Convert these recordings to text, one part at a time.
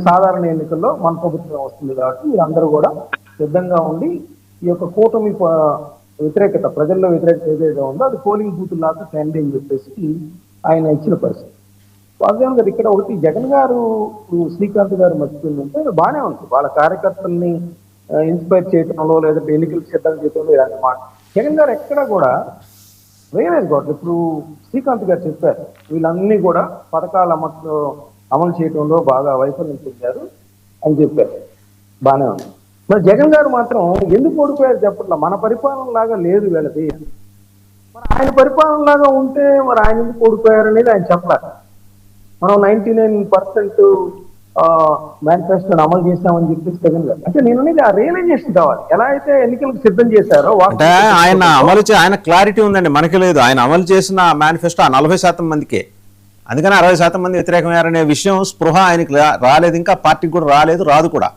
సాధారణ ఎన్నికల్లో మన ప్రభుత్వం వస్తుంది కాబట్టి మీరందరూ కూడా సిద్ధంగా ఉండి ఈ యొక్క కూటమి వ్యతిరేకత, ప్రజల్లో వ్యతిరేకత ఏదైతే ఉందో అది పోలింగ్ బూత్ లాగా చేయండి అని చెప్పేసి ఆయన ఇచ్చిన పరిస్థితి. వాస్తవం గారు ఇక్కడ ఒకటి జగన్ గారు శ్రీకాంత్ గారు మర్చిపోయిందంటే బాగానే ఉంది, వాళ్ళ కార్యకర్తల్ని ఇన్స్పైర్ చేయడంలో లేదంటే ఎన్నికలకు సిద్ధం చేయడంలో ఇలాంటి మాట జగన్ గారు ఎక్కడా కూడా రియలైజ్ కావట్లేదు. ఇప్పుడు శ్రీకాంత్ గారు చెప్పారు వీళ్ళన్నీ కూడా పథకాల అమలు చేయడంలో బాగా వైఫల్యం చెందారు అని చెప్పారు, బాగానే ఉంది. మరి జగన్ గారు మాత్రం ఎందుకు ఓడిపోయారు చెప్పట్లా, మన పరిపాలన లాగా లేదు వీళ్ళది, మరి ఆయన పరిపాలన లాగా ఉంటే మరి ఆయన ఎందుకు ఓడిపోయారు అనేది ఆయన చెప్పలేదు. మనం 99% మేనిఫెస్టోని అమలు చేస్తామని చెప్పేసి జగన్ గారు అంటే నేను అనేది ఆ రియలైజేషన్ కావాలి. ఎలా అయితే ఎన్నికలకు సిద్ధం చేశారో ఆయన అమలు ఆయన క్లారిటీ ఉందండి, మనకి లేదు. ఆయన అమలు చేసిన మేనిఫెస్టో 40% మందికే, అందుకని 60% మంది వ్యతిరేకమయ్యారనే విషయం స్పృహ ఆయనకి రాలేదు, ఇంకా పార్టీకి కూడా రాలేదు, రాదు కూడా.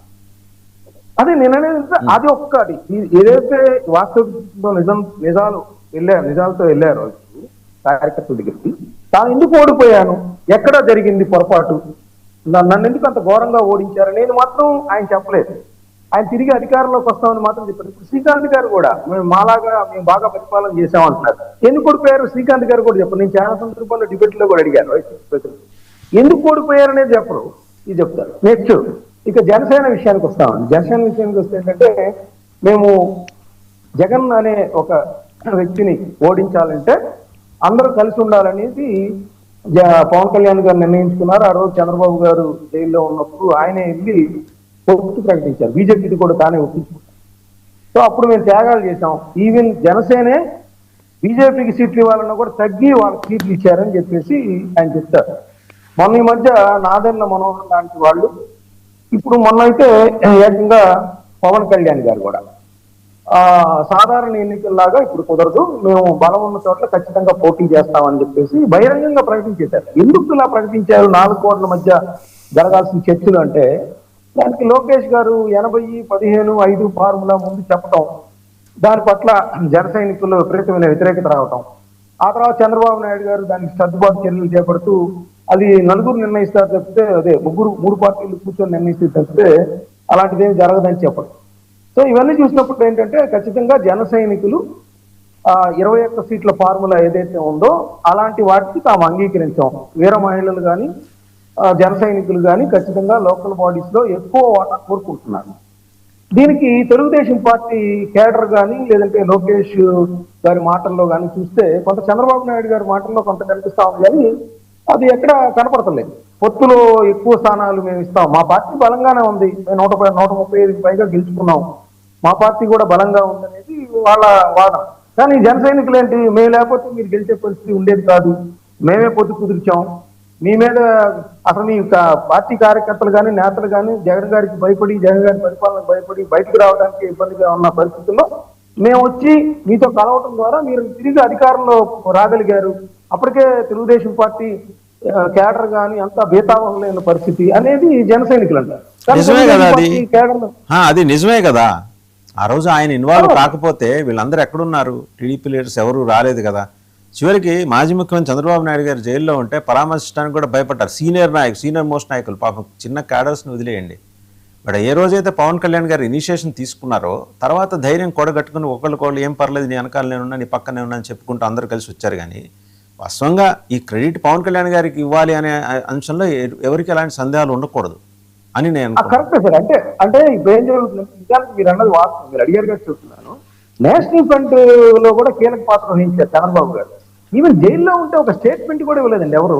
అదే నేను అనేది అది ఒక్కటి ఏదైతే వాస్తవ నిజాలతో వెళ్ళారో కార్యకర్తల దగ్గరికి, తాను ఎందుకు ఓడిపోయాను, ఎక్కడ జరిగింది పొరపాటు, నన్ను ఎందుకు అంత ఘోరంగా ఓడించారు అనేది మాత్రం ఆయన చెప్పలేదు. ఆయన తిరిగి అధికారంలోకి వస్తామని మాత్రం చెప్పారు. ఇప్పుడు శ్రీకాంత్ గారు కూడా మేము బాగా పరిపాలన చేశామంటున్నారు. ఎందుకు ఓడిపోయారు శ్రీకాంత్ గారు కూడా చెప్పరు. నేను చాలా సందర్భాల్లో డిబేట్ లో కూడా అడిగాను ఎందుకు ఓడిపోయారు అనేది చెప్పరు, ఇది చెప్తారు. నెక్స్ట్ ఇక జనసేన విషయానికి వస్తామండి. జనసేన విషయానికి వస్తే ఏంటంటే మేము జగన్ అనే ఒక వ్యక్తిని ఓడించాలంటే అందరూ కలిసి ఉండాలనేది పవన్ కళ్యాణ్ గారు నిర్ణయించుకున్నారు. ఆ రోజు చంద్రబాబు గారు జైల్లో ఉన్నప్పుడు ఆయనే వెళ్ళి పొత్తు ప్రకటించారు, బీజేపీది కూడా తానే ఒప్పించుకున్నారు. సో అప్పుడు మేము త్యాగాలు చేశాం, ఈవెన్ జనసేనే బీజేపీకి సీట్లు ఇవ్వాలన్నా కూడా తగ్గి వాళ్ళకి సీట్లు ఇచ్చారని చెప్పేసి ఆయన చెప్తారు. మొన్న ఈ మధ్య నాదెండ్ల మనోహర్ లాంటి వాళ్ళు, ఇప్పుడు మొన్న అయితే ఏకంగా పవన్ కళ్యాణ్ గారు కూడా సాధారణ ఎన్నికల్లాగా ఇప్పుడు కుదరదు, మేము బలం ఉన్న చోట్ల ఖచ్చితంగా పోటీ చేస్తామని చెప్పేసి బహిరంగంగా ప్రకటించేశారు. ఎందుకు ఇలా ప్రకటించారు 4 కోట్ల మధ్య జరగాల్సిన చర్చలు అంటే, దానికి లోకేష్ గారు 80-15-5 ఫార్ములా ముందు చెప్పటం, దాని పట్ల జన సైనికుల్లో విపరీతమైన వ్యతిరేకత రావటం, ఆ తర్వాత చంద్రబాబు నాయుడు గారు దానికి సర్దుబాటు చర్యలు చేపడుతూ అది నలుగురు నిర్ణయిస్తారు తప్పితే, అదే 3 పార్టీలు కూర్చొని నిర్ణయిస్తే తప్పితే అలాంటిదేమి జరగదని చెప్పడం. సో ఇవన్నీ చూసినప్పుడు ఏంటంటే ఖచ్చితంగా జన సైనికులు 21 సీట్ల ఫార్ములా ఏదైతే ఉందో అలాంటి వాటికి తాము అంగీకరించాం. వీర మహిళలు కానీ జన సైనికులు కానీ ఖచ్చితంగా లోకల్ బాడీస్ లో ఎక్కువ వాటా కోరుకుంటున్నారు. దీనికి తెలుగుదేశం పార్టీ కేడర్ కానీ లేదంటే లోకేష్ గారి మాటల్లో కానీ చూస్తే కొంత చంద్రబాబు నాయుడు గారి మాటల్లో కొంత కనిపిస్తా ఉంది, కానీ అది ఎక్కడ కనపడతలేదు. పొత్తులో ఎక్కువ స్థానాలు మేము ఇస్తాం, మా పార్టీ బలంగానే ఉంది, మేము 135 పైగా గెలుచుకున్నాం, మా పార్టీ కూడా బలంగా ఉందనేది వాళ్ళ వాదన. కానీ జన సైనికులు ఏంటి, మేము లేకపోతే మీరు గెలిచే పరిస్థితి ఉండేది కాదు, మేమే పొత్తు కుదిర్చాం, మీ మీద అసలు మీ పార్టీ కార్యకర్తలు కానీ నేతలు కానీ జగన్ గారికి భయపడి జగన్ గారి పరిపాలనకు భయపడి బయటకు రావడానికి ఇబ్బందిగా ఉన్న పరిస్థితుల్లో మేము వచ్చి మీతో కలవటం ద్వారా మీరు తిరిగి అధికారంలో రాగలిగారు. అప్పటికే తెలుగుదేశం పార్టీ కేడర్ కానీ అంతా బేతావహం లేని పరిస్థితి అనేది జన సైనికులు అంటారు. అది నిజమే కదా. ఆ రోజు ఆయన ఇన్వాల్వ్ కాకపోతే వీళ్ళందరూ ఎక్కడున్నారు, టీడీపీ లీడర్స్ ఎవరు రాలేదు కదా. చివరికి మాజీ ముఖ్యమంత్రి చంద్రబాబు నాయుడు గారు జైల్లో ఉంటే పరామర్శించడానికి కూడా భయపడ్డారు సీనియర్ మోస్ట్ నాయకులు. పాపం చిన్న క్యాడర్స్ని వదిలేయండి. బట్ ఏ రోజైతే పవన్ కళ్యాణ్ గారు ఇనిషియేషన్ తీసుకున్నారో తర్వాత ధైర్యం కూడగట్టుకుని ఒకళ్ళకొళ్ళు ఏం పర్లేదు, నీ వెనకాల నేనున్నా, నీ పక్కనే ఉన్నా అని చెప్పుకుంటూ అందరూ కలిసి వచ్చారు. కానీ వాస్తవంగా ఈ క్రెడిట్ పవన్ కళ్యాణ్ గారికి ఇవ్వాలి అనే అంశంలో ఎవరికి ఎలాంటి సందేహాలు ఉండకూడదు అని నేను కరెక్ట్ సార్. అంటే ఇప్పుడు ఏం జరుగుతుంది, నిజానికి మీరు అన్నది వాస్తవం, మీరు అడిగారు గారు చెప్తున్నాను. నేషనల్ ఫ్రంట్ లో కూడా కీలక పాత్ర వహించారు చంద్రబాబు గారు. ఈవెన్ జైల్లో ఉంటే ఒక స్టేట్మెంట్ కూడా ఇవ్వలేదండి ఎవరు,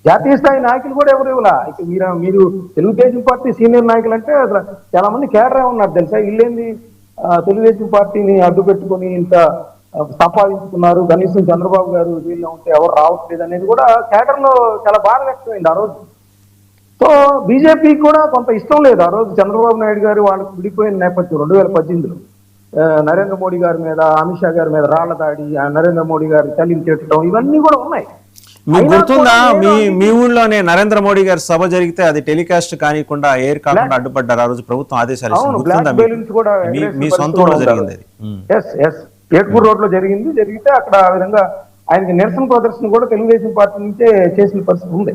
జాతీయ స్థాయి నాయకులు కూడా ఎవరు ఇవ్వలా. ఇక మీరు తెలుగుదేశం పార్టీ సీనియర్ నాయకులు అంటే చాలా మంది కేడరే ఉన్నారు తెలుసా. వీళ్ళేంది తెలుగుదేశం పార్టీని అడ్డు పెట్టుకుని ఇంత సంపాదించుకున్నారు, కనీసం చంద్రబాబు గారు జైల్లో ఉంటే ఎవరు రావట్లేదు అనేది కూడా కేడర్ లో చాలా బాధ వ్యక్తమైంది ఆ రోజు. సో బీజేపీ కూడా కొంత ఇష్టం లేదు ఆ రోజు చంద్రబాబు నాయుడు గారు వాళ్ళకి విడిపోయిన నేపథ్యం 2018లో నరేంద్ర మోడీ గారి మీద, అమిత్ షా గారి మీద రాళ్ల దాడి, నరేంద్ర మోడీ గారి తల్లిని తిట్టడం, ఇవన్నీ కూడా ఉన్నాయి. మీకు గుర్తుందా, మీ ఊళ్ళోనే నరేంద్ర మోడీ గారి సభ జరిగితే అది టెలికాస్ట్ కానికుండా ఎయిర్ కాకుండా అడ్డుపడ్డారు ఆ రోజు ప్రభుత్వం ఆదేశాలు. మీ సొంత ఊళ్ళో జరిగింది అది. ఏట్పూర్ రోడ్ లో జరిగితే అక్కడ ఆ విధంగా ఆయనకి నిరసన ప్రదర్శన కూడా తెలుగుదేశం పార్టీ నుంచే చేసిన పరిస్థితి ఉంది.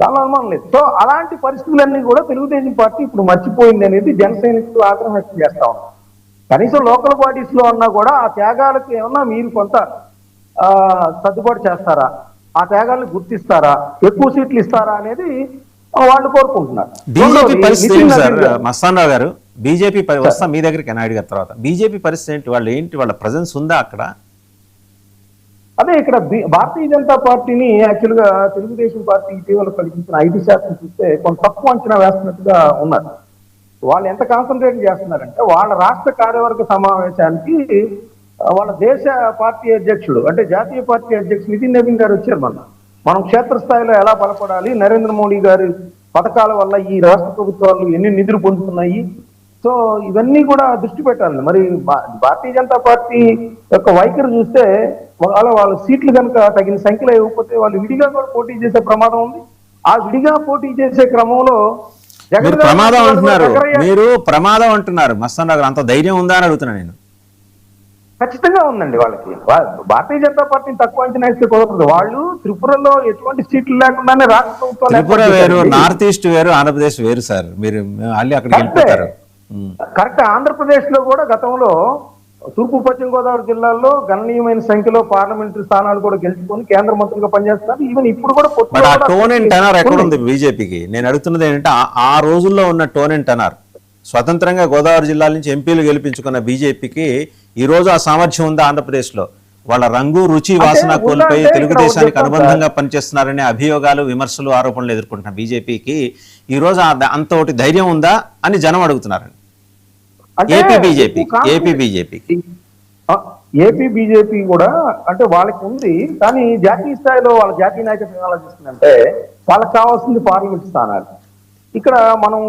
దానిలో అనుమానం లేదు. సో అలాంటి పరిస్థితులన్నీ కూడా తెలుగుదేశం పార్టీ ఇప్పుడు మర్చిపోయింది అనేది జన సైనికులు ఆగ్రహం వ్యక్తం చేస్తా ఉన్నారు. కనీసం లోకల్ బాడీస్ లో అన్నా కూడా ఆ త్యాగాలకు ఏమన్నా మీరు కొంత సర్దుబాటు చేస్తారా, ఆ త్యాగాలను గుర్తిస్తారా, ఎక్కువ సీట్లు ఇస్తారా అనేది వాళ్ళు కోరుకుంటున్నారు. బీజేపీ పరిస్థితి ఏంటి సార్ మస్తానరావు గారు? బీజేపీ వస్తా మీ దగ్గరికి నాయుడు గారి తర్వాత బీజేపీ పరిస్థితి ఏంటి? వాళ్ళు ఏంటి, వాళ్ళ ప్రజెన్స్ ఉందా అక్కడ? అదే ఇక్కడ భారతీయ జనతా పార్టీని యాక్చువల్ గా తెలుగుదేశం పార్టీ ఇటీవల కలిగించిన 5% చూస్తే కొంత తక్కువ అంచనా వేస్తున్నట్టుగా ఉన్నారు. వాళ్ళు ఎంత కాన్సన్ట్రేట్ చేస్తున్నారంటే వాళ్ళ రాష్ట్ర కార్యవర్గ సమావేశానికి వాళ్ళ దేశ పార్టీ అధ్యక్షుడు అంటే జాతీయ పార్టీ అధ్యక్షుడు నితిన్ నవీన్ గారు వచ్చారు. మనం క్షేత్రస్థాయిలో ఎలా బలపడాలి, నరేంద్ర మోడీ గారి పథకాల వల్ల ఈ రాష్ట్ర ప్రభుత్వాలు ఎన్ని నిధులు పొందుతున్నాయి, సో ఇవన్నీ కూడా దృష్టి పెట్టాలి. మరి భారతీయ జనతా పార్టీ యొక్క వైఖరి చూస్తే వాళ్ళ సీట్లు కనుక తగిన సంఖ్యలో ఇవ్వకపోతే వాళ్ళు విడిగా కూడా పోటీ చేసే ప్రమాదం ఉంది. ఆ విడిగా పోటీ చేసే క్రమంలో ప్రమాదం అంటున్నారు, మీరు ప్రమాదం అంటున్నారు మస్తానరావు గారు, అంత ధైర్యం ఉందా అని అడుగుతున్నా నేను. ఖచ్చితంగా ఉందండి వాళ్ళకి. భారతీయ జనతా పార్టీని తక్కువ అంచనా వేస్తే కుదరదు. వాళ్ళు త్రిపురలో ఎటువంటి సీట్లు లేకుండానే రాష్ట్ర ప్రభుత్వం త్రిపుర వేరు, నార్త్ ఈస్ట్ వేరు, ఆంధ్రప్రదేశ్ వేరు సార్. మీరు మళ్ళీ అక్కడికి వెళ్ళిపోతారు. కరెక్ట్. ఆంధ్రప్రదేశ్ లో కూడా గతంలో తూర్పు పశ్చిమ గోదావరి జిల్లాల్లో గణనీయమైన సంఖ్యలో పార్లమెంటరీ స్థానాలు కూడా గెలుచుకొని కేంద్ర మంత్రులుగా పనిచేస్తున్నారు. ఈవెన్ ఇప్పుడు కూడా టోన్ అండ్ టెనర్ ఎక్కడ ఉంది బీజేపీకి? నేను అడుగుతున్నది ఏంటంటే ఆ రోజుల్లో ఉన్న టోన్ అండ్ టెనర్, స్వతంత్రంగా గోదావరి జిల్లా నుంచి ఎంపీలు గెలిపించుకున్న బీజేపీకి ఈ రోజు ఆ సామర్థ్యం ఉందా ఆంధ్రప్రదేశ్ లో? వాళ్ళ రంగు, రుచి, వాసన కోల్పోయి తెలుగుదేశానికి అనుబంధంగా పనిచేస్తున్నారనే అభియోగాలు, విమర్శలు, ఆరోపణలు ఎదుర్కొంటున్న బీజేపీకి ఈ రోజు అంతటి ధైర్యం ఉందా అని జనం అడుగుతున్నారండి. ఏపీ బీజేపీ కూడా అంటే వాళ్ళకి ఉంది, కానీ జాతీయ స్థాయిలో వాళ్ళ జాతీయ నాయకత్వం ఆలోచిస్తుందంటే వాళ్ళకి కావాల్సింది పార్లమెంట్ స్థానాలు. ఇక్కడ మనం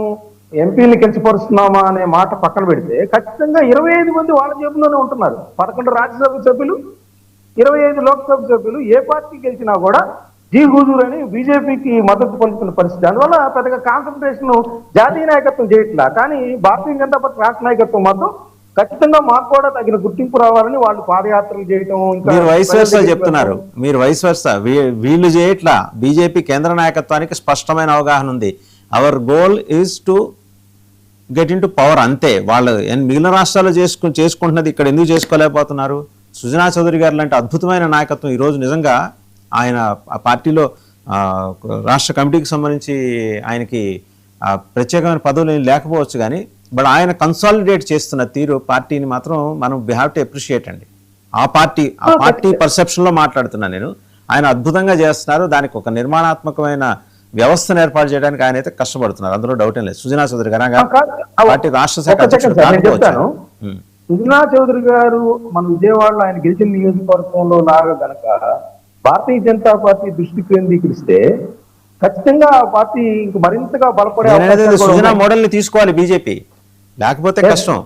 ఎంపీని కించపరుస్తున్నామా అనే మాట పక్కన పెడితే ఖచ్చితంగా 25 మంది వాళ్ళ జేబులోనే ఉంటున్నారు. 11 రాజ్యసభ సభ్యులు, 25 లోక్సభ సభ్యులు. ఏ పార్టీ గెలిచినా కూడా జీ హుజూర్ అని బీజేపీకి మద్దతు పలుకుతున్న పరిస్థితి. అందువల్ల పెద్దగా కాన్సన్ట్రేషన్ జాతీయ నాయకత్వం చేయట్లా, కానీ భారతీయ జనతా పార్టీ రాష్ట్ర నాయకత్వం మాత్రం ఖచ్చితంగా మాకు కూడా తగిన గుర్తింపు రావాలని వాళ్ళు పాదయాత్రలు చేయటం. మీరు వైస్ వర్సా చెప్తున్నారు, మీరు వైస్ వర్సా, వీళ్ళు చేయట్లా. బీజేపీ కేంద్ర నాయకత్వానికి స్పష్టమైన అవగాహన ఉంది. Hour goal is to get in to power, అంతే. వాళ్ళు మిగిలిన రాష్ట్రాలు చేసుకుంటున్నది ఇక్కడ ఎందుకు చేసుకోలేకపోతున్నారు? సుజనా చౌదరి గారు లాంటి అద్భుతమైన నాయకత్వం ఈరోజు నిజంగా ఆయన ఆ పార్టీలో రాష్ట్ర కమిటీకి సంబంధించి ఆయనకి ప్రత్యేకమైన పదవులు ఏం లేకపోవచ్చు, కానీ బట్ ఆయన కన్సాలిడేట్ చేస్తున్న తీరు పార్టీని మాత్రం మనం వీ హ్యావ్ టు అప్రిషియేట్ అండి. ఆ పార్టీ పర్సెప్షన్లో మాట్లాడుతున్నాను నేను. ఆయన అద్భుతంగా చేస్తున్నారు. దానికి ఒక నిర్మాణాత్మకమైన వ్యవస్థను ఏర్పాటు చేయడానికి ఆయన అయితే కష్టపడుతున్నారు, అందులో డౌట్ ఏం లేదు. సుజనా చౌదరి గారు పార్టీ రాష్ట్ర శాఖ సుజనా చౌదరి గారు మన విజయవాడలో ఆయన గెలిచిన నియోజకవర్గంలో లాగా గనక భారతీయ జనతా పార్టీ దృష్టి కేంద్రీకరిస్తే ఖచ్చితంగా ఆ పార్టీ ఇంక మరింతగా బలపడే సుజనా మోడల్ ని తీసుకోవాలి బీజేపీ, లేకపోతే కష్టం.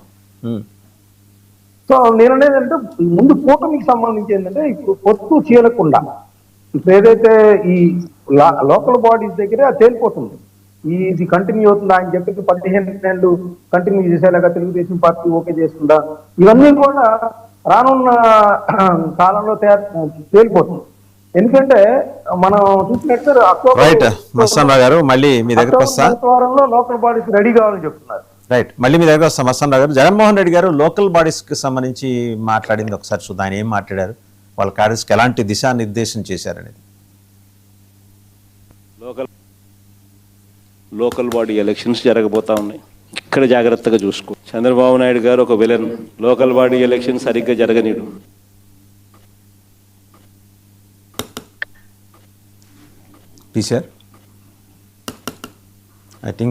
సో నేననేదంటే ముందు కూటమికి సంబంధించి ఏంటంటే ఇప్పుడు పొత్తు చీలకుండా ఇప్పుడు ఏదైతే ఈ లోకల్ బాడీస్ దగ్గరే అది తేలిపోతుంది. ఇది కంటిన్యూ అవుతుందా అని చెప్పి 15 ఏళ్ళు కంటిన్యూ చేసేలాగా తెలుగుదేశం పార్టీ ఓకే చేస్తుందా, ఇవన్నీ కూడా రానున్న కాలంలో తేలిపోతుంది. ఎందుకంటే మనం చూసినట్టు గారు మళ్ళీ మీ దగ్గర వారంలో లోకల్ బాడీస్ రెడీ కావాలని చెప్తున్నారు. రైట్, మళ్ళీ మీ దగ్గర వస్తాం మస్తాన్ రావు గారు. జగన్మోహన్ రెడ్డి గారు లోకల్ బాడీస్ కి సంబంధించి మాట్లాడింది ఒకసారి చూద్దాం. ఆయన ఏం మాట్లాడారు, వాళ్ళ కార్యక్రమానికి ఎలాంటి దిశానిర్దేశం చేశారనేది. లోకల్ బాడీ ఎలక్షన్స్ జరగబోతా ఉన్నాయి. ఇక్కడ జాగ్రత్తగా చూసుకో. చంద్రబాబు నాయుడు గారు ఒక విలన్. లోకల్ బాడీ ఎలక్షన్ సరిగ్గా జరగనీడు. Teacher I think